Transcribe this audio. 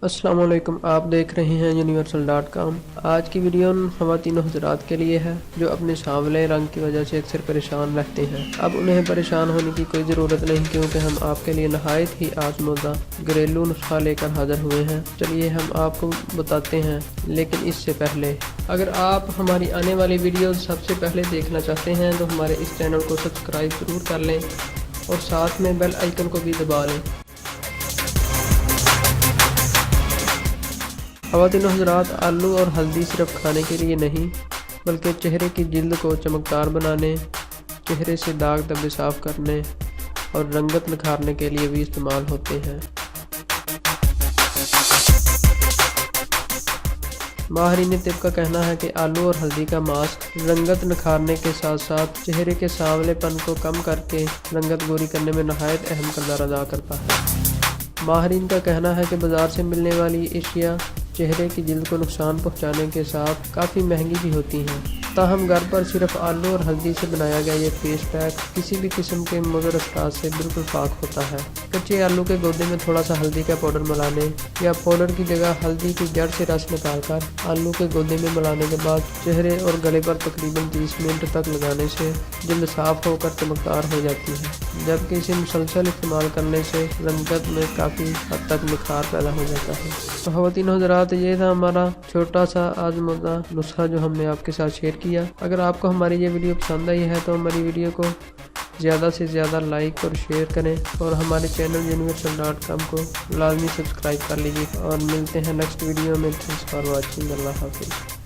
अस्सलाम वालेकुम, आप देख रहे हैं universal.com। आज की वीडियो उन ख़वातीन हज़रात के लिए है जो अपने सांवले रंग की वजह से अक्सर परेशान रहते हैं। अब उन्हें परेशान होने की कोई ज़रूरत नहीं, क्योंकि हम आपके लिए नहायत ही आज़मूदा घरेलू नुस्खा लेकर हाज़िर हुए हैं। चलिए हम आपको बताते हैं, लेकिन इससे पहले अगर आप हमारी आने वाली वीडियो सबसे पहले देखना चाहते हैं तो हमारे इस चैनल को सब्सक्राइब ज़रूर कर लें और साथ में बेल आइकन को भी दबा लें। ख़वातीन हज़रात, आलू और हल्दी सिर्फ खाने के लिए नहीं बल्कि चेहरे की जिल्द को चमकदार बनाने, चेहरे से दाग धब्बे साफ़ करने और रंगत निखारने के लिए भी इस्तेमाल होते हैं। माहिरीन तिब का कहना है कि आलू और हल्दी का मास्क रंगत निखारने के साथ साथ चेहरे के सांवलेपन को कम करके रंगत गोरी करने में नहायत अहम किरदार अदा करता है। माहिरीन का कहना है कि बाज़ार से मिलने वाली अशिया चेहरे की जिल्द को नुकसान पहुंचाने के साथ काफ़ी महंगी भी होती हैं, ताहम घर पर सिर्फ आलू और हल्दी से बनाया गया ये फेस पैक किसी भी किस्म के मुज़र असरात से बिल्कुल पाक होता है। कच्चे आलू के गोदे में थोड़ा सा हल्दी का पाउडर मिलाने या पाउडर की जगह हल्दी की जड़ से रस निकालकर आलू के गोदे में मिलाने के बाद चेहरे और गले पर तकरीबन 30 मिनट तक लगाने से जिल्द साफ़ होकर चमकदार हो जाती है, जबकि इसे मुसलसल इस्तेमाल करने से रंगत में काफ़ी हद तक निखार पैदा हो जाता है। तो ख़वातीन हज़रात, ये था हमारा छोटा सा आज़मूदा नुस्खा जो हमने आपके साथ शेयर किया। अगर आपको हमारी ये वीडियो पसंद आई है तो हमारी वीडियो को ज़्यादा से ज़्यादा लाइक और शेयर करें और हमारे चैनल universal.com को लाजमी सब्सक्राइब कर लीजिए और मिलते हैं नेक्स्ट वीडियो में। Thanks for watching. अल्लाह हाफिज़।